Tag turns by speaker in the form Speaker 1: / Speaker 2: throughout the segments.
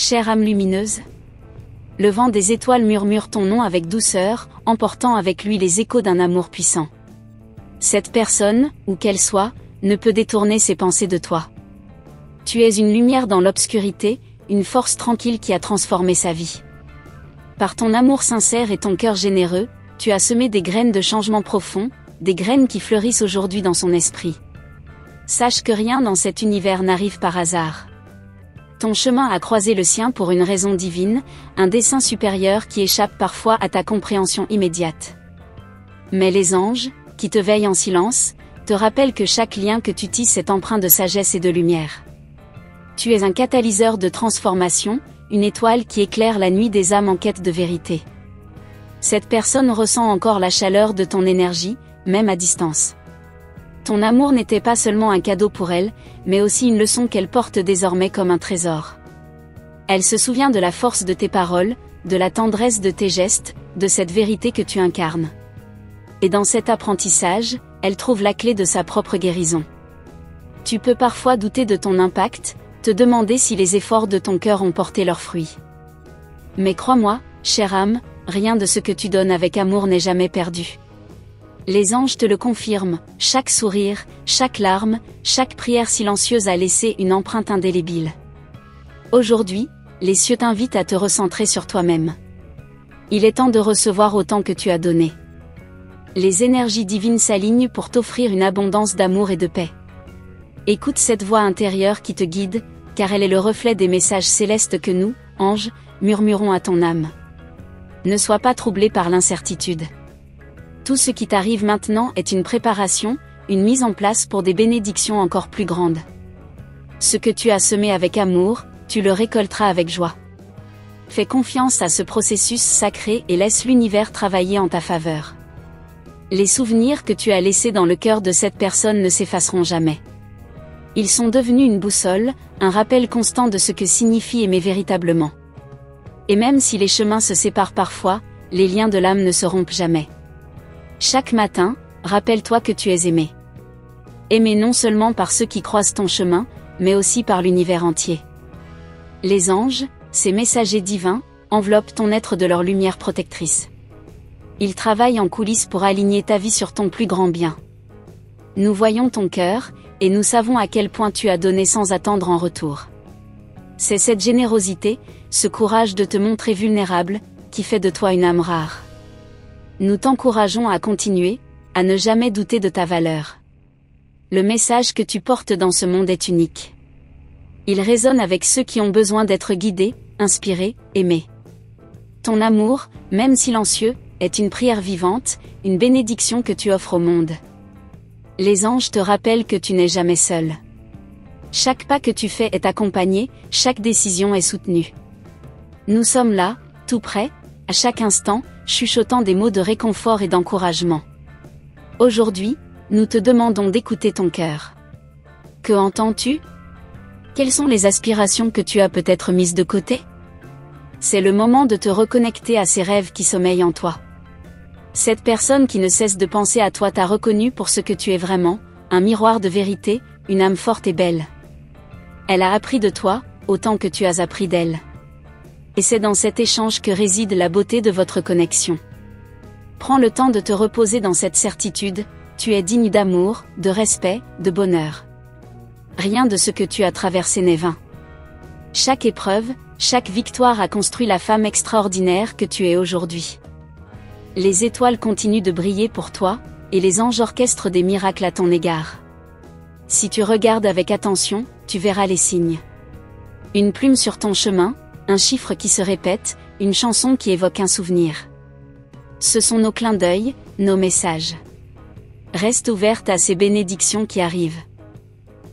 Speaker 1: chère âme lumineuse. Le vent des étoiles murmure ton nom avec douceur, emportant avec lui les échos d'un amour puissant. Cette personne, où qu'elle soit, ne peut détourner ses pensées de toi. Tu es une lumière dans l'obscurité, une force tranquille qui a transformé sa vie. Par ton amour sincère et ton cœur généreux, tu as semé des graines de changement profond, des graines qui fleurissent aujourd'hui dans son esprit. Sache que rien dans cet univers n'arrive par hasard. Ton chemin a croisé le sien pour une raison divine, un dessein supérieur qui échappe parfois à ta compréhension immédiate. Mais les anges, qui te veillent en silence, te rappellent que chaque lien que tu tisses est empreint de sagesse et de lumière. Tu es un catalyseur de transformation, une étoile qui éclaire la nuit des âmes en quête de vérité. Cette personne ressent encore la chaleur de ton énergie, même à distance. Ton amour n'était pas seulement un cadeau pour elle, mais aussi une leçon qu'elle porte désormais comme un trésor. Elle se souvient de la force de tes paroles, de la tendresse de tes gestes, de cette vérité que tu incarnes. Et dans cet apprentissage, elle trouve la clé de sa propre guérison. Tu peux parfois douter de ton impact, te demander si les efforts de ton cœur ont porté leurs fruits. Mais crois-moi, chère âme, rien de ce que tu donnes avec amour n'est jamais perdu. Les anges te le confirment, chaque sourire, chaque larme, chaque prière silencieuse a laissé une empreinte indélébile. Aujourd'hui, les cieux t'invitent à te recentrer sur toi-même. Il est temps de recevoir autant que tu as donné. Les énergies divines s'alignent pour t'offrir une abondance d'amour et de paix. Écoute cette voix intérieure qui te guide, car elle est le reflet des messages célestes que nous, anges, murmurons à ton âme. Ne sois pas troublé par l'incertitude. Tout ce qui t'arrive maintenant est une préparation, une mise en place pour des bénédictions encore plus grandes. Ce que tu as semé avec amour, tu le récolteras avec joie. Fais confiance à ce processus sacré et laisse l'univers travailler en ta faveur. Les souvenirs que tu as laissés dans le cœur de cette personne ne s'effaceront jamais. Ils sont devenus une boussole, un rappel constant de ce que signifie aimer véritablement. Et même si les chemins se séparent parfois, les liens de l'âme ne se rompent jamais. Chaque matin, rappelle-toi que tu es aimé. Aimé non seulement par ceux qui croisent ton chemin, mais aussi par l'univers entier. Les anges, ces messagers divins, enveloppent ton être de leur lumière protectrice. Ils travaillent en coulisses pour aligner ta vie sur ton plus grand bien. Nous voyons ton cœur, et nous savons à quel point tu as donné sans attendre en retour. C'est cette générosité, ce courage de te montrer vulnérable, qui fait de toi une âme rare. Nous t'encourageons à continuer, à ne jamais douter de ta valeur. Le message que tu portes dans ce monde est unique. Il résonne avec ceux qui ont besoin d'être guidés, inspirés, aimés. Ton amour, même silencieux, est une prière vivante, une bénédiction que tu offres au monde. Les anges te rappellent que tu n'es jamais seul. Chaque pas que tu fais est accompagné, chaque décision est soutenue. Nous sommes là, tout près, à chaque instant, chuchotant des mots de réconfort et d'encouragement. Aujourd'hui, nous te demandons d'écouter ton cœur. Que entends-tu? Quelles sont les aspirations que tu as peut-être mises de côté? C'est le moment de te reconnecter à ces rêves qui sommeillent en toi. Cette personne qui ne cesse de penser à toi t'a reconnu pour ce que tu es vraiment, un miroir de vérité, une âme forte et belle. Elle a appris de toi, autant que tu as appris d'elle. Et c'est dans cet échange que réside la beauté de votre connexion. Prends le temps de te reposer dans cette certitude, tu es digne d'amour, de respect, de bonheur. Rien de ce que tu as traversé n'est vain. Chaque épreuve, chaque victoire a construit la femme extraordinaire que tu es aujourd'hui. Les étoiles continuent de briller pour toi, et les anges orchestrent des miracles à ton égard. Si tu regardes avec attention, tu verras les signes. Une plume sur ton chemin, un chiffre qui se répète, une chanson qui évoque un souvenir. Ce sont nos clins d'œil, nos messages. Reste ouverte à ces bénédictions qui arrivent.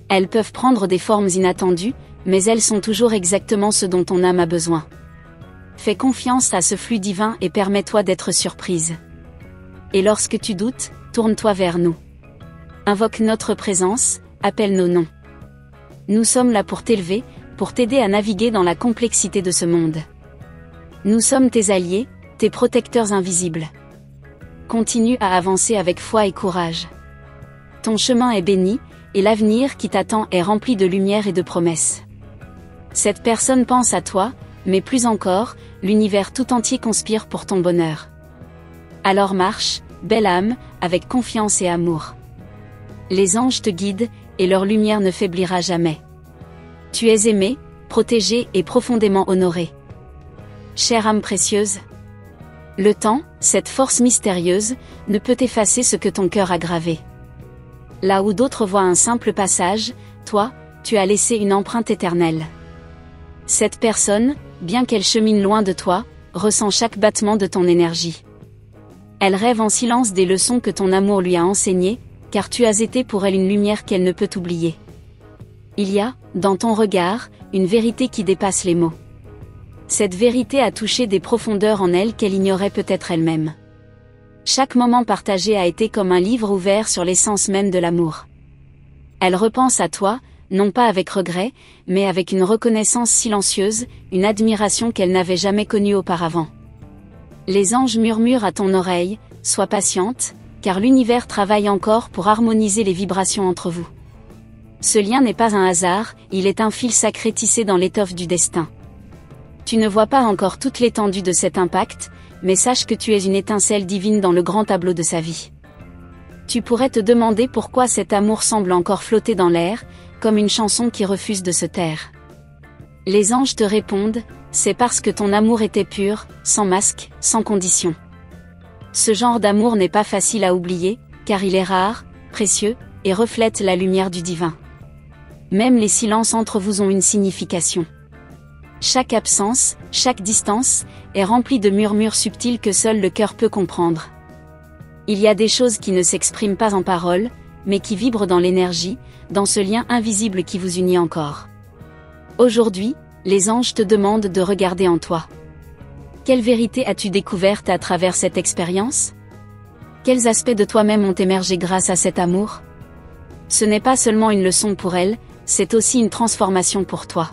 Speaker 1: Elles peuvent prendre des formes inattendues, mais elles sont toujours exactement ce dont ton âme a besoin. Fais confiance à ce flux divin et permets-toi d'être surprise. Et lorsque tu doutes, tourne-toi vers nous. Invoque notre présence, appelle nos noms. Nous sommes là pour t'élever, pour t'aider à naviguer dans la complexité de ce monde. Nous sommes tes alliés, tes protecteurs invisibles. Continue à avancer avec foi et courage. Ton chemin est béni, et l'avenir qui t'attend est rempli de lumière et de promesses. Cette personne pense à toi, mais plus encore, l'univers tout entier conspire pour ton bonheur. Alors marche, belle âme, avec confiance et amour. Les anges te guident, et leur lumière ne faiblira jamais. Tu es aimé, protégé et profondément honoré. Chère âme précieuse, le temps, cette force mystérieuse, ne peut effacer ce que ton cœur a gravé. Là où d'autres voient un simple passage, toi, tu as laissé une empreinte éternelle. Cette personne, bien qu'elle chemine loin de toi, ressent chaque battement de ton énergie. Elle rêve en silence des leçons que ton amour lui a enseignées, car tu as été pour elle une lumière qu'elle ne peut oublier. Il y a, dans ton regard, une vérité qui dépasse les mots. Cette vérité a touché des profondeurs en elle qu'elle ignorait peut-être elle-même. Chaque moment partagé a été comme un livre ouvert sur l'essence même de l'amour. Elle repense à toi, non pas avec regret, mais avec une reconnaissance silencieuse, une admiration qu'elle n'avait jamais connue auparavant. Les anges murmurent à ton oreille, sois patiente, car l'univers travaille encore pour harmoniser les vibrations entre vous. Ce lien n'est pas un hasard, il est un fil sacré tissé dans l'étoffe du destin. Tu ne vois pas encore toute l'étendue de cet impact, mais sache que tu es une étincelle divine dans le grand tableau de sa vie. Tu pourrais te demander pourquoi cet amour semble encore flotter dans l'air, comme une chanson qui refuse de se taire. Les anges te répondent, c'est parce que ton amour était pur, sans masque, sans condition. Ce genre d'amour n'est pas facile à oublier, car il est rare, précieux, et reflète la lumière du divin. Même les silences entre vous ont une signification. Chaque absence, chaque distance, est remplie de murmures subtils que seul le cœur peut comprendre. Il y a des choses qui ne s'expriment pas en paroles, mais qui vibrent dans l'énergie, dans ce lien invisible qui vous unit encore. Aujourd'hui, les anges te demandent de regarder en toi. Quelle vérité as-tu découverte à travers cette expérience? Quels aspects de toi-même ont émergé grâce à cet amour? Ce n'est pas seulement une leçon pour elle, c'est aussi une transformation pour toi.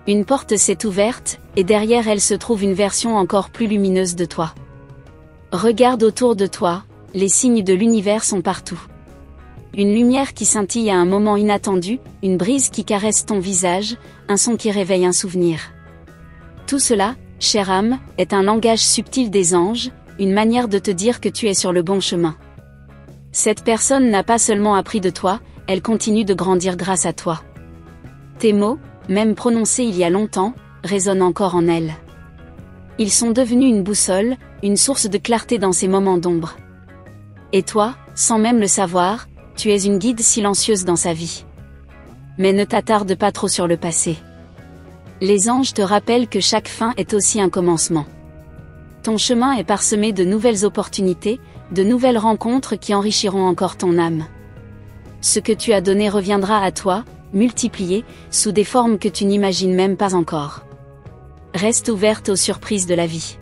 Speaker 1: Une porte s'est ouverte, et derrière elle se trouve une version encore plus lumineuse de toi. Regarde autour de toi, les signes de l'univers sont partout. Une lumière qui scintille à un moment inattendu, une brise qui caresse ton visage, un son qui réveille un souvenir. Tout cela, chère âme, est un langage subtil des anges, une manière de te dire que tu es sur le bon chemin. Cette personne n'a pas seulement appris de toi, elle continue de grandir grâce à toi. Tes mots, même prononcés il y a longtemps, résonnent encore en elle. Ils sont devenus une boussole, une source de clarté dans ces moments d'ombre. Et toi, sans même le savoir, tu es une guide silencieuse dans sa vie. Mais ne t'attarde pas trop sur le passé. Les anges te rappellent que chaque fin est aussi un commencement. Ton chemin est parsemé de nouvelles opportunités, de nouvelles rencontres qui enrichiront encore ton âme. Ce que tu as donné reviendra à toi, multiplié, sous des formes que tu n'imagines même pas encore. Reste ouverte aux surprises de la vie.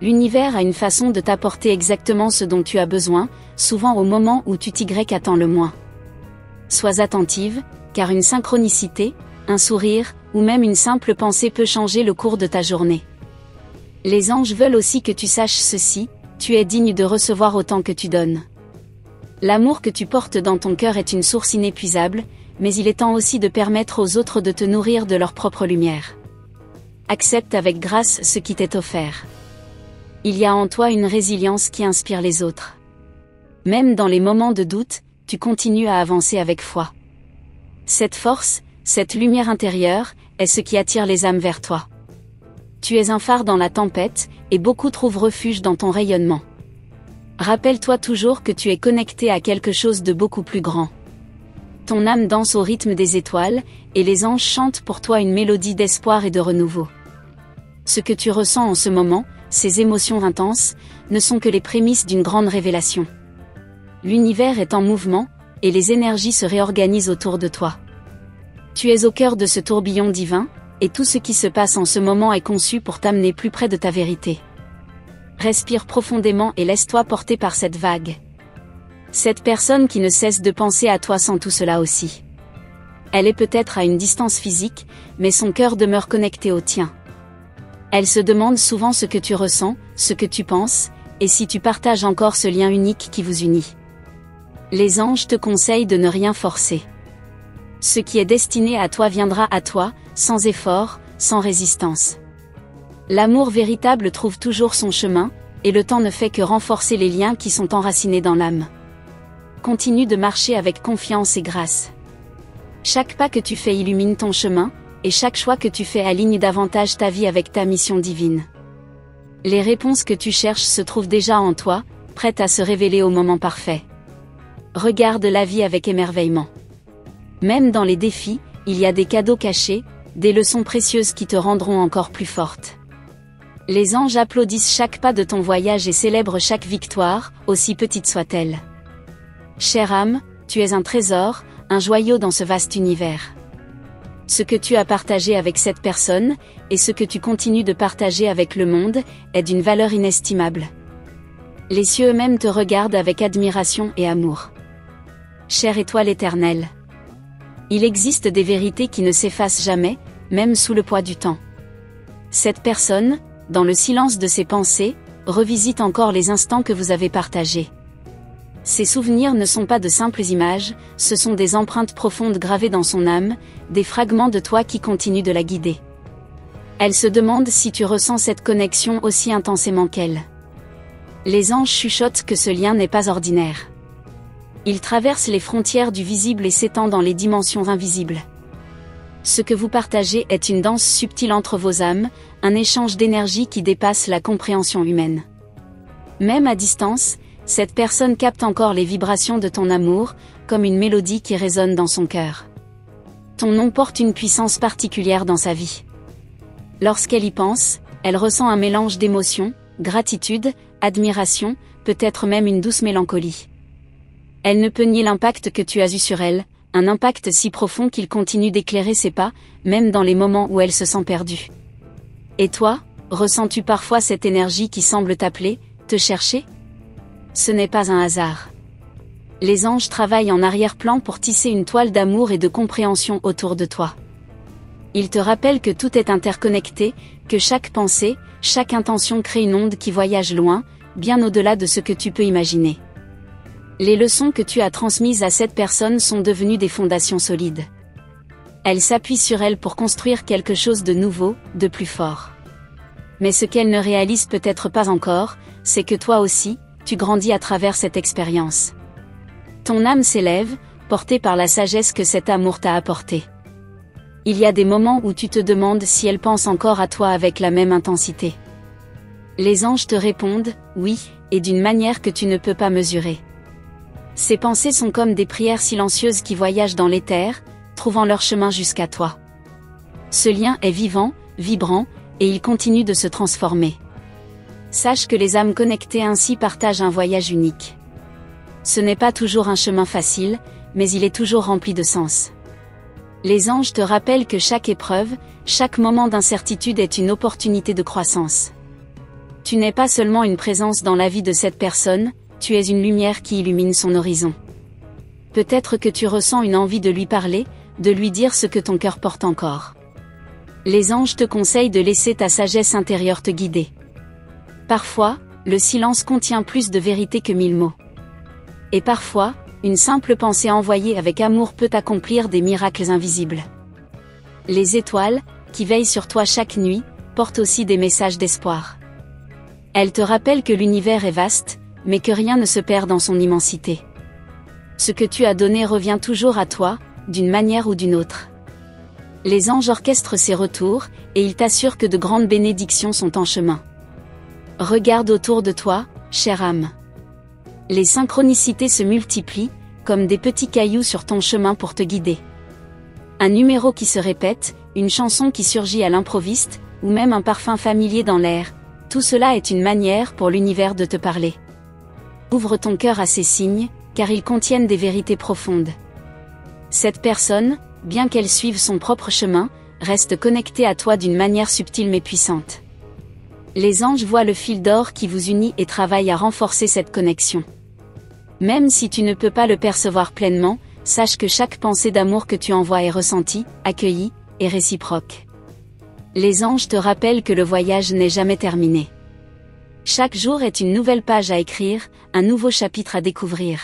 Speaker 1: L'univers a une façon de t'apporter exactement ce dont tu as besoin, souvent au moment où tu t'y attends le moins. Sois attentive, car une synchronicité, un sourire, ou même une simple pensée peut changer le cours de ta journée. Les anges veulent aussi que tu saches ceci, tu es digne de recevoir autant que tu donnes. L'amour que tu portes dans ton cœur est une source inépuisable, mais il est temps aussi de permettre aux autres de te nourrir de leur propre lumière. Accepte avec grâce ce qui t'est offert. Il y a en toi une résilience qui inspire les autres. Même dans les moments de doute, tu continues à avancer avec foi. Cette force, cette lumière intérieure, est ce qui attire les âmes vers toi. Tu es un phare dans la tempête, et beaucoup trouvent refuge dans ton rayonnement. Rappelle-toi toujours que tu es connecté à quelque chose de beaucoup plus grand. Ton âme danse au rythme des étoiles, et les anges chantent pour toi une mélodie d'espoir et de renouveau. Ce que tu ressens en ce moment, ces émotions intenses, ne sont que les prémices d'une grande révélation. L'univers est en mouvement, et les énergies se réorganisent autour de toi. Tu es au cœur de ce tourbillon divin, et tout ce qui se passe en ce moment est conçu pour t'amener plus près de ta vérité. Respire profondément et laisse-toi porter par cette vague. Cette personne qui ne cesse de penser à toi sent tout cela aussi. Elle est peut-être à une distance physique, mais son cœur demeure connecté au tien. Elle se demande souvent ce que tu ressens, ce que tu penses, et si tu partages encore ce lien unique qui vous unit. Les anges te conseillent de ne rien forcer. Ce qui est destiné à toi viendra à toi, sans effort, sans résistance. L'amour véritable trouve toujours son chemin, et le temps ne fait que renforcer les liens qui sont enracinés dans l'âme. Continue de marcher avec confiance et grâce. Chaque pas que tu fais illumine ton chemin, et chaque choix que tu fais aligne davantage ta vie avec ta mission divine. Les réponses que tu cherches se trouvent déjà en toi, prêtes à se révéler au moment parfait. Regarde la vie avec émerveillement. Même dans les défis, il y a des cadeaux cachés, des leçons précieuses qui te rendront encore plus forte. Les anges applaudissent chaque pas de ton voyage et célèbrent chaque victoire, aussi petite soit-elle. Chère âme, tu es un trésor, un joyau dans ce vaste univers. Ce que tu as partagé avec cette personne, et ce que tu continues de partager avec le monde, est d'une valeur inestimable. Les cieux eux-mêmes te regardent avec admiration et amour. Chère étoile éternelle. Il existe des vérités qui ne s'effacent jamais, même sous le poids du temps. Cette personne, dans le silence de ses pensées, revisite encore les instants que vous avez partagés. Ces souvenirs ne sont pas de simples images, ce sont des empreintes profondes gravées dans son âme, des fragments de toi qui continuent de la guider. Elle se demande si tu ressens cette connexion aussi intensément qu'elle. Les anges chuchotent que ce lien n'est pas ordinaire. Il traverse les frontières du visible et s'étend dans les dimensions invisibles. Ce que vous partagez est une danse subtile entre vos âmes, un échange d'énergie qui dépasse la compréhension humaine. Même à distance, cette personne capte encore les vibrations de ton amour, comme une mélodie qui résonne dans son cœur. Ton nom porte une puissance particulière dans sa vie. Lorsqu'elle y pense, elle ressent un mélange d'émotions, gratitude, admiration, peut-être même une douce mélancolie. Elle ne peut nier l'impact que tu as eu sur elle, un impact si profond qu'il continue d'éclairer ses pas, même dans les moments où elle se sent perdue. Et toi, ressens-tu parfois cette énergie qui semble t'appeler, te chercher ? Ce n'est pas un hasard. Les anges travaillent en arrière-plan pour tisser une toile d'amour et de compréhension autour de toi. Ils te rappellent que tout est interconnecté, que chaque pensée, chaque intention crée une onde qui voyage loin, bien au-delà de ce que tu peux imaginer. Les leçons que tu as transmises à cette personne sont devenues des fondations solides. Elle s'appuie sur elles pour construire quelque chose de nouveau, de plus fort. Mais ce qu'elle ne réalise peut-être pas encore, c'est que toi aussi, tu grandis à travers cette expérience. Ton âme s'élève, portée par la sagesse que cet amour t'a apporté. Il y a des moments où tu te demandes si elle pense encore à toi avec la même intensité. Les anges te répondent, oui, et d'une manière que tu ne peux pas mesurer. Ces pensées sont comme des prières silencieuses qui voyagent dans l'éther, trouvant leur chemin jusqu'à toi. Ce lien est vivant, vibrant, et il continue de se transformer. Sache que les âmes connectées ainsi partagent un voyage unique. Ce n'est pas toujours un chemin facile, mais il est toujours rempli de sens. Les anges te rappellent que chaque épreuve, chaque moment d'incertitude est une opportunité de croissance. Tu n'es pas seulement une présence dans la vie de cette personne, tu es une lumière qui illumine son horizon. Peut-être que tu ressens une envie de lui parler, de lui dire ce que ton cœur porte encore. Les anges te conseillent de laisser ta sagesse intérieure te guider. Parfois, le silence contient plus de vérité que 1000 mots. Et parfois, une simple pensée envoyée avec amour peut accomplir des miracles invisibles. Les étoiles, qui veillent sur toi chaque nuit, portent aussi des messages d'espoir. Elles te rappellent que l'univers est vaste, mais que rien ne se perd dans son immensité. Ce que tu as donné revient toujours à toi, d'une manière ou d'une autre. Les anges orchestrent ces retours, et ils t'assurent que de grandes bénédictions sont en chemin. Regarde autour de toi, chère âme. Les synchronicités se multiplient, comme des petits cailloux sur ton chemin pour te guider. Un numéro qui se répète, une chanson qui surgit à l'improviste, ou même un parfum familier dans l'air, tout cela est une manière pour l'univers de te parler. Ouvre ton cœur à ces signes, car ils contiennent des vérités profondes. Cette personne, bien qu'elle suive son propre chemin, reste connectée à toi d'une manière subtile mais puissante. Les anges voient le fil d'or qui vous unit et travaillent à renforcer cette connexion. Même si tu ne peux pas le percevoir pleinement, sache que chaque pensée d'amour que tu envoies est ressentie, accueillie, et réciproque. Les anges te rappellent que le voyage n'est jamais terminé. Chaque jour est une nouvelle page à écrire, un nouveau chapitre à découvrir.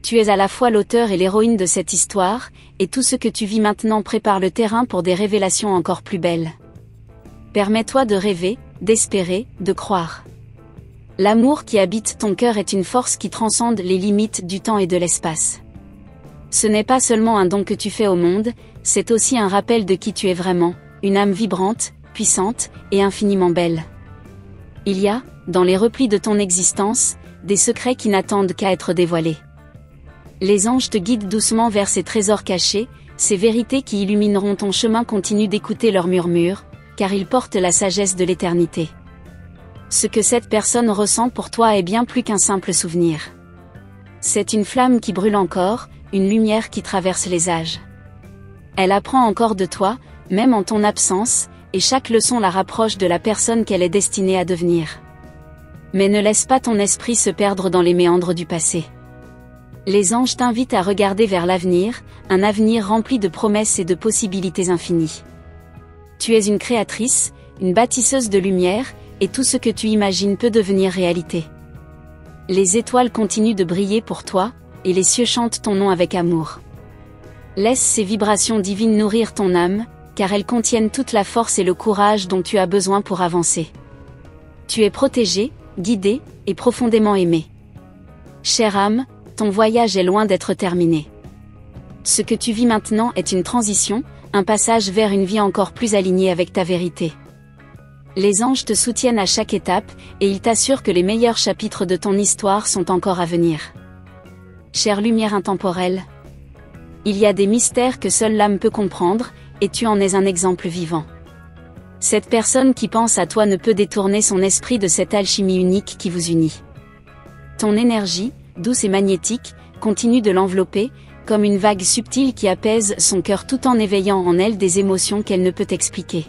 Speaker 1: Tu es à la fois l'auteur et l'héroïne de cette histoire, et tout ce que tu vis maintenant prépare le terrain pour des révélations encore plus belles. Permets-toi de rêver, d'espérer, de croire. L'amour qui habite ton cœur est une force qui transcende les limites du temps et de l'espace. Ce n'est pas seulement un don que tu fais au monde, c'est aussi un rappel de qui tu es vraiment, une âme vibrante, puissante, et infiniment belle. Il y a, dans les replis de ton existence, des secrets qui n'attendent qu'à être dévoilés. Les anges te guident doucement vers ces trésors cachés, ces vérités qui illumineront ton chemin. Continue d'écouter leurs murmures, car ils portent la sagesse de l'éternité. Ce que cette personne ressent pour toi est bien plus qu'un simple souvenir. C'est une flamme qui brûle encore, une lumière qui traverse les âges. Elle apprend encore de toi, même en ton absence, et chaque leçon la rapproche de la personne qu'elle est destinée à devenir. Mais ne laisse pas ton esprit se perdre dans les méandres du passé. Les anges t'invitent à regarder vers l'avenir, un avenir rempli de promesses et de possibilités infinies. Tu es une créatrice, une bâtisseuse de lumière, et tout ce que tu imagines peut devenir réalité. Les étoiles continuent de briller pour toi, et les cieux chantent ton nom avec amour. Laisse ces vibrations divines nourrir ton âme, car elles contiennent toute la force et le courage dont tu as besoin pour avancer. Tu es protégé, guidé, et profondément aimé. Chère âme, ton voyage est loin d'être terminé. Ce que tu vis maintenant est une transition, un passage vers une vie encore plus alignée avec ta vérité. Les anges te soutiennent à chaque étape, et ils t'assurent que les meilleurs chapitres de ton histoire sont encore à venir. Chère lumière intemporelle, il y a des mystères que seule l'âme peut comprendre, et tu en es un exemple vivant. Cette personne qui pense à toi ne peut détourner son esprit de cette alchimie unique qui vous unit. Ton énergie, douce et magnétique, continue de l'envelopper, comme une vague subtile qui apaise son cœur tout en éveillant en elle des émotions qu'elle ne peut expliquer.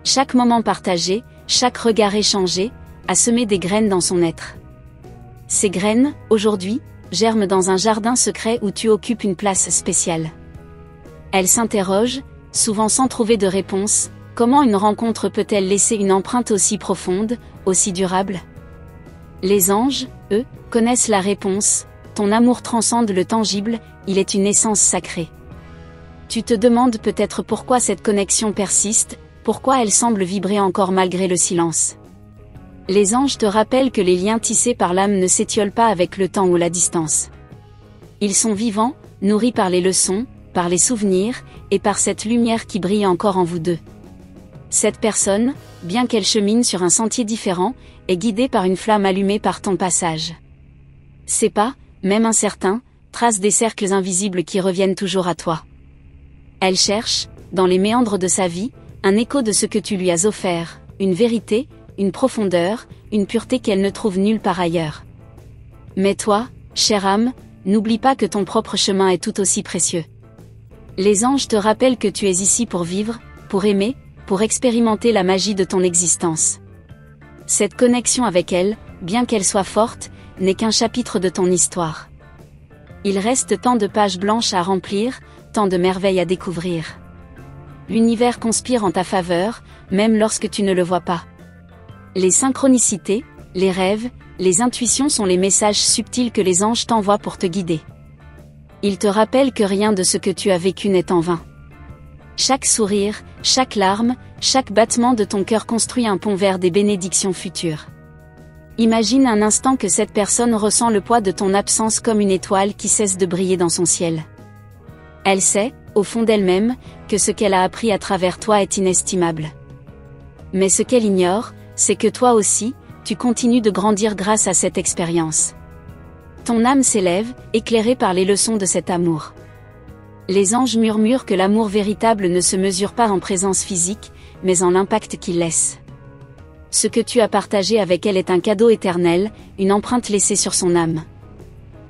Speaker 1: Chaque moment partagé, chaque regard échangé, a semé des graines dans son être. Ces graines, aujourd'hui, germent dans un jardin secret où tu occupes une place spéciale. Elles s'interrogent, souvent sans trouver de réponse, comment une rencontre peut-elle laisser une empreinte aussi profonde, aussi durable ? Les anges, eux, connaissent la réponse, ton amour transcende le tangible, il est une essence sacrée. Tu te demandes peut-être pourquoi cette connexion persiste, pourquoi elle semble vibrer encore malgré le silence. Les anges te rappellent que les liens tissés par l'âme ne s'étiolent pas avec le temps ou la distance. Ils sont vivants, nourris par les leçons, par les souvenirs, et par cette lumière qui brille encore en vous deux. Cette personne, bien qu'elle chemine sur un sentier différent, est guidée par une flamme allumée par ton passage. Ses pas, même incertains, tracent des cercles invisibles qui reviennent toujours à toi. Elle cherche, dans les méandres de sa vie, un écho de ce que tu lui as offert, une vérité, une profondeur, une pureté qu'elle ne trouve nulle part ailleurs. Mais toi, chère âme, n'oublie pas que ton propre chemin est tout aussi précieux. Les anges te rappellent que tu es ici pour vivre, pour aimer, pour expérimenter la magie de ton existence. Cette connexion avec elle, bien qu'elle soit forte, n'est qu'un chapitre de ton histoire. Il reste tant de pages blanches à remplir, tant de merveilles à découvrir. L'univers conspire en ta faveur, même lorsque tu ne le vois pas. Les synchronicités, les rêves, les intuitions sont les messages subtils que les anges t'envoient pour te guider. Ils te rappellent que rien de ce que tu as vécu n'est en vain. Chaque sourire, chaque larme, chaque battement de ton cœur construit un pont vers des bénédictions futures. Imagine un instant que cette personne ressent le poids de ton absence comme une étoile qui cesse de briller dans son ciel. Elle sait, au fond d'elle-même, que ce qu'elle a appris à travers toi est inestimable. Mais ce qu'elle ignore, c'est que toi aussi, tu continues de grandir grâce à cette expérience. Ton âme s'élève, éclairée par les leçons de cet amour. Les anges murmurent que l'amour véritable ne se mesure pas en présence physique, mais en l'impact qu'il laisse. Ce que tu as partagé avec elle est un cadeau éternel, une empreinte laissée sur son âme.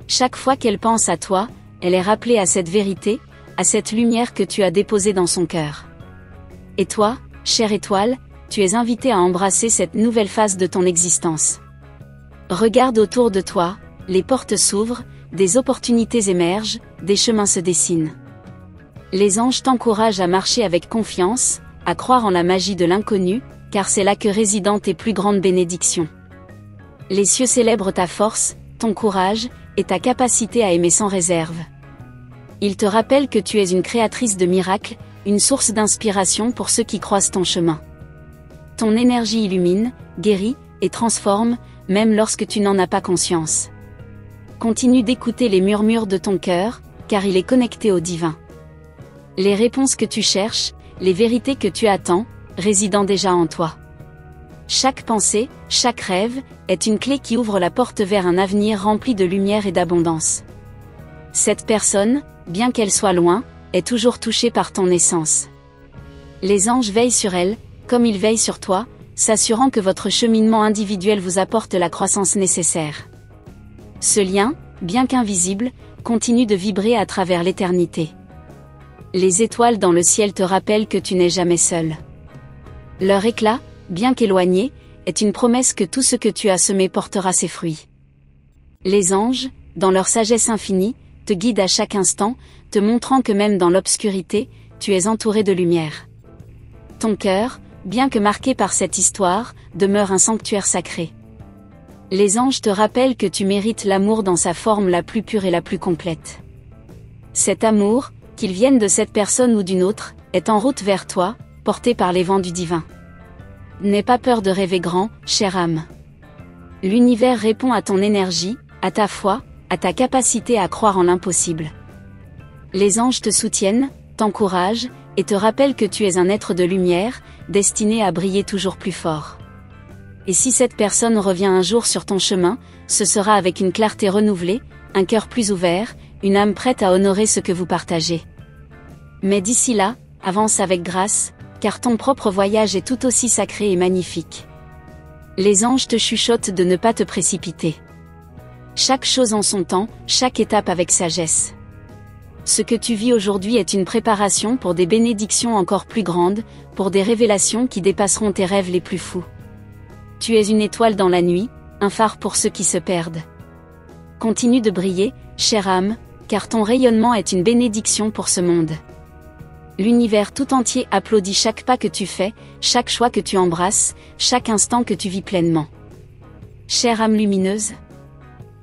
Speaker 1: Chaque fois qu'elle pense à toi, elle est rappelée à cette vérité, à cette lumière que tu as déposée dans son cœur. Et toi, chère étoile, tu es invitée à embrasser cette nouvelle phase de ton existence. Regarde autour de toi, les portes s'ouvrent, des opportunités émergent, des chemins se dessinent. Les anges t'encouragent à marcher avec confiance, à croire en la magie de l'inconnu, car c'est là que résident tes plus grandes bénédictions. Les cieux célèbrent ta force, ton courage, et ta capacité à aimer sans réserve. Ils te rappellent que tu es une créatrice de miracles, une source d'inspiration pour ceux qui croisent ton chemin. Ton énergie illumine, guérit, et transforme, même lorsque tu n'en as pas conscience. Continue d'écouter les murmures de ton cœur, car il est connecté au divin. Les réponses que tu cherches, les vérités que tu attends, résident déjà en toi. Chaque pensée, chaque rêve, est une clé qui ouvre la porte vers un avenir rempli de lumière et d'abondance. Cette personne, bien qu'elle soit loin, est toujours touchée par ton essence. Les anges veillent sur elle, comme ils veillent sur toi, s'assurant que votre cheminement individuel vous apporte la croissance nécessaire. Ce lien, bien qu'invisible, continue de vibrer à travers l'éternité. Les étoiles dans le ciel te rappellent que tu n'es jamais seul. Leur éclat, bien qu'éloigné, est une promesse que tout ce que tu as semé portera ses fruits. Les anges, dans leur sagesse infinie, te guident à chaque instant, te montrant que même dans l'obscurité, tu es entouré de lumière. Ton cœur, bien que marqué par cette histoire, demeure un sanctuaire sacré. Les anges te rappellent que tu mérites l'amour dans sa forme la plus pure et la plus complète. Cet amour, qu'il vienne de cette personne ou d'une autre, est en route vers toi, porté par les vents du divin. N'aie pas peur de rêver grand, chère âme. L'univers répond à ton énergie, à ta foi, à ta capacité à croire en l'impossible. Les anges te soutiennent, t'encouragent, et te rappellent que tu es un être de lumière, destiné à briller toujours plus fort. Et si cette personne revient un jour sur ton chemin, ce sera avec une clarté renouvelée, un cœur plus ouvert, une âme prête à honorer ce que vous partagez. Mais d'ici là, avance avec grâce, car ton propre voyage est tout aussi sacré et magnifique. Les anges te chuchotent de ne pas te précipiter. Chaque chose en son temps, chaque étape avec sagesse. Ce que tu vis aujourd'hui est une préparation pour des bénédictions encore plus grandes, pour des révélations qui dépasseront tes rêves les plus fous. Tu es une étoile dans la nuit, un phare pour ceux qui se perdent. Continue de briller, chère âme, car ton rayonnement est une bénédiction pour ce monde. L'univers tout entier applaudit chaque pas que tu fais, chaque choix que tu embrasses, chaque instant que tu vis pleinement. Chère âme lumineuse,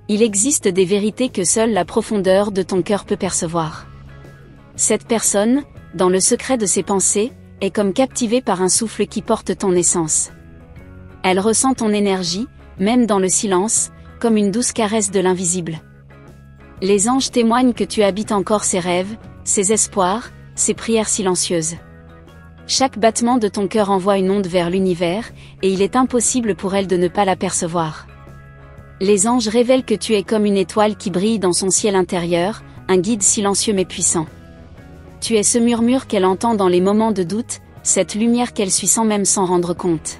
Speaker 1: il existe des vérités que seule la profondeur de ton cœur peut percevoir. Cette personne, dans le secret de ses pensées, est comme captivée par un souffle qui porte ton essence. Elle ressent ton énergie, même dans le silence, comme une douce caresse de l'invisible. Les anges témoignent que tu habites encore ses rêves, ses espoirs, ses prières silencieuses. Chaque battement de ton cœur envoie une onde vers l'univers, et il est impossible pour elle de ne pas l'apercevoir. Les anges révèlent que tu es comme une étoile qui brille dans son ciel intérieur, un guide silencieux mais puissant. Tu es ce murmure qu'elle entend dans les moments de doute, cette lumière qu'elle suit sans même s'en rendre compte.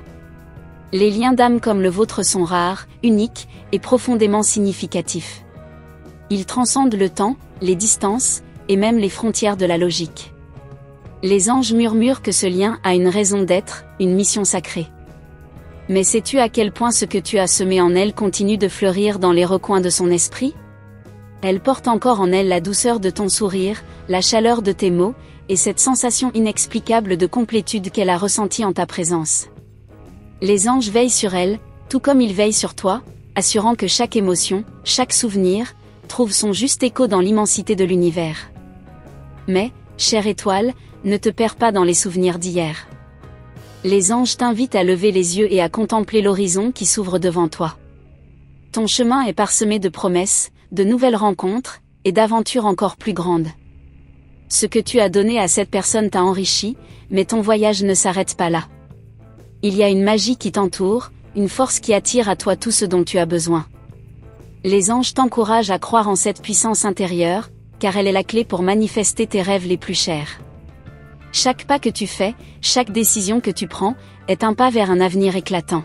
Speaker 1: Les liens d'âme comme le vôtre sont rares, uniques, et profondément significatifs. Ils transcendent le temps, les distances, et même les frontières de la logique. Les anges murmurent que ce lien a une raison d'être, une mission sacrée. Mais sais-tu à quel point ce que tu as semé en elle continue de fleurir dans les recoins de son esprit? Elle porte encore en elle la douceur de ton sourire, la chaleur de tes mots, et cette sensation inexplicable de complétude qu'elle a ressentie en ta présence. Les anges veillent sur elle, tout comme ils veillent sur toi, assurant que chaque émotion, chaque souvenir, trouve son juste écho dans l'immensité de l'univers. Mais, chère étoile, ne te perds pas dans les souvenirs d'hier. Les anges t'invitent à lever les yeux et à contempler l'horizon qui s'ouvre devant toi. Ton chemin est parsemé de promesses, de nouvelles rencontres, et d'aventures encore plus grandes. Ce que tu as donné à cette personne t'a enrichi, mais ton voyage ne s'arrête pas là. Il y a une magie qui t'entoure, une force qui attire à toi tout ce dont tu as besoin. Les anges t'encouragent à croire en cette puissance intérieure, car elle est la clé pour manifester tes rêves les plus chers. Chaque pas que tu fais, chaque décision que tu prends, est un pas vers un avenir éclatant.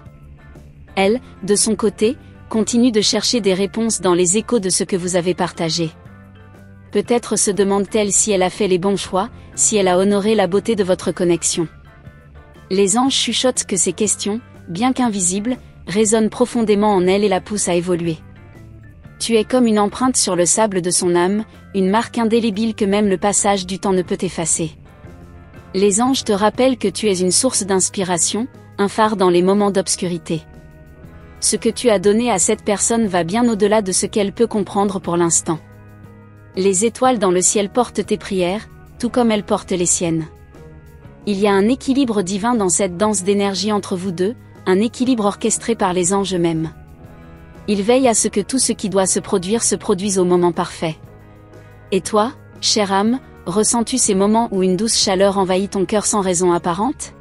Speaker 1: Elle, de son côté, continue de chercher des réponses dans les échos de ce que vous avez partagé. Peut-être se demande-t-elle si elle a fait les bons choix, si elle a honoré la beauté de votre connexion. Les anges chuchotent que ces questions, bien qu'invisibles, résonnent profondément en elle et la poussent à évoluer. Tu es comme une empreinte sur le sable de son âme, une marque indélébile que même le passage du temps ne peut effacer. Les anges te rappellent que tu es une source d'inspiration, un phare dans les moments d'obscurité. Ce que tu as donné à cette personne va bien au-delà de ce qu'elle peut comprendre pour l'instant. Les étoiles dans le ciel portent tes prières, tout comme elles portent les siennes. Il y a un équilibre divin dans cette danse d'énergie entre vous deux, un équilibre orchestré par les anges eux-mêmes. Ils veillent à ce que tout ce qui doit se produise au moment parfait. Et toi, chère âme, ressens-tu ces moments où une douce chaleur envahit ton cœur sans raison apparente?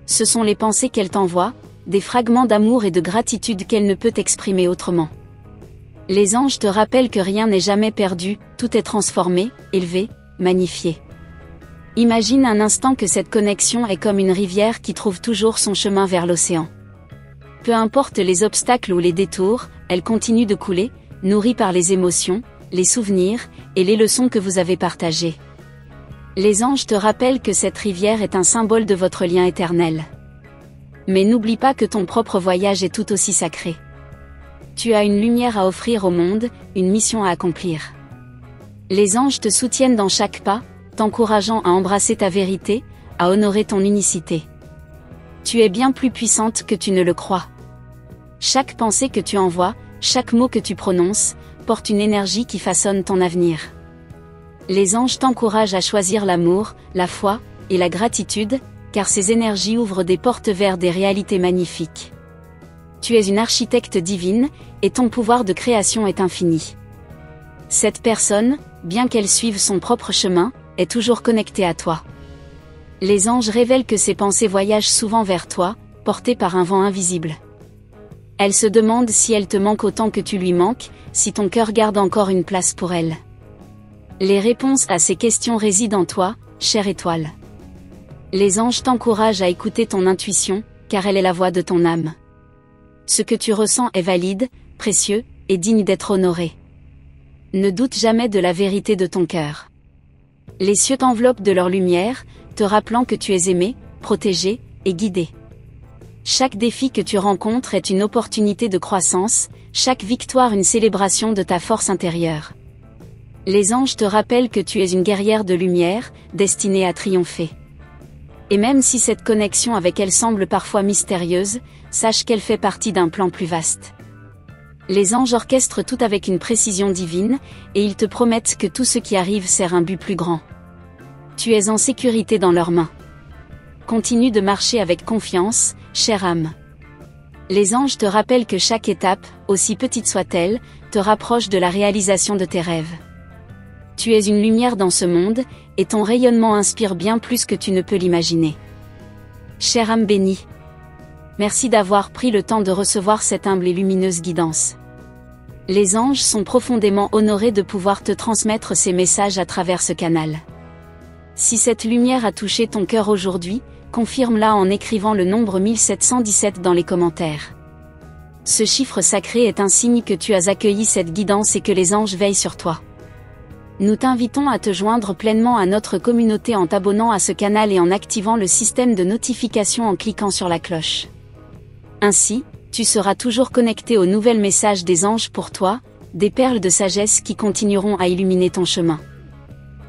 Speaker 1: Ce sont les pensées qu'elle t'envoie, des fragments d'amour et de gratitude qu'elle ne peut exprimer autrement. Les anges te rappellent que rien n'est jamais perdu, tout est transformé, élevé, magnifié. Imagine un instant que cette connexion est comme une rivière qui trouve toujours son chemin vers l'océan. Peu importe les obstacles ou les détours, elle continue de couler, nourrie par les émotions, les souvenirs, et les leçons que vous avez partagées. Les anges te rappellent que cette rivière est un symbole de votre lien éternel. Mais n'oublie pas que ton propre voyage est tout aussi sacré. Tu as une lumière à offrir au monde, une mission à accomplir. Les anges te soutiennent dans chaque pas, t'encourageant à embrasser ta vérité, à honorer ton unicité. Tu es bien plus puissante que tu ne le crois. Chaque pensée que tu envoies, chaque mot que tu prononces, porte une énergie qui façonne ton avenir. Les anges t'encouragent à choisir l'amour, la foi, et la gratitude, car ces énergies ouvrent des portes vers des réalités magnifiques. Tu es une architecte divine, et ton pouvoir de création est infini. Cette personne, bien qu'elle suive son propre chemin, est toujours connectée à toi. Les anges révèlent que ses pensées voyagent souvent vers toi, portées par un vent invisible. Elle se demande si elle te manque autant que tu lui manques, si ton cœur garde encore une place pour elle. Les réponses à ces questions résident en toi, chère étoile. Les anges t'encouragent à écouter ton intuition, car elle est la voix de ton âme. Ce que tu ressens est valide, précieux, et digne d'être honoré. Ne doute jamais de la vérité de ton cœur. Les cieux t'enveloppent de leur lumière, te rappelant que tu es aimé, protégé, et guidé. Chaque défi que tu rencontres est une opportunité de croissance, chaque victoire une célébration de ta force intérieure. Les anges te rappellent que tu es une guerrière de lumière, destinée à triompher. Et même si cette connexion avec elle semble parfois mystérieuse, sache qu'elle fait partie d'un plan plus vaste. Les anges orchestrent tout avec une précision divine, et ils te promettent que tout ce qui arrive sert un but plus grand. Tu es en sécurité dans leurs mains. Continue de marcher avec confiance, chère âme. Les anges te rappellent que chaque étape, aussi petite soit-elle, te rapproche de la réalisation de tes rêves. Tu es une lumière dans ce monde, et ton rayonnement inspire bien plus que tu ne peux l'imaginer. Chère âme bénie, merci d'avoir pris le temps de recevoir cette humble et lumineuse guidance. Les anges sont profondément honorés de pouvoir te transmettre ces messages à travers ce canal. Si cette lumière a touché ton cœur aujourd'hui, confirme-la en écrivant le nombre 1717 dans les commentaires. Ce chiffre sacré est un signe que tu as accueilli cette guidance et que les anges veillent sur toi. Nous t'invitons à te joindre pleinement à notre communauté en t'abonnant à ce canal et en activant le système de notification en cliquant sur la cloche. Ainsi, tu seras toujours connecté aux nouvelles messages des anges pour toi, des perles de sagesse qui continueront à illuminer ton chemin.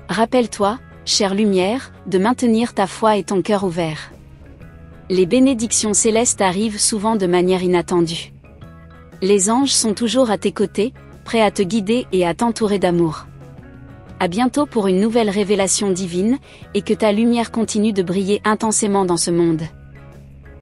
Speaker 1: Rappelle-toi, chère lumière, de maintenir ta foi et ton cœur ouverts. Les bénédictions célestes arrivent souvent de manière inattendue. Les anges sont toujours à tes côtés, prêts à te guider et à t'entourer d'amour. À bientôt pour une nouvelle révélation divine, et que ta lumière continue de briller intensément dans ce monde.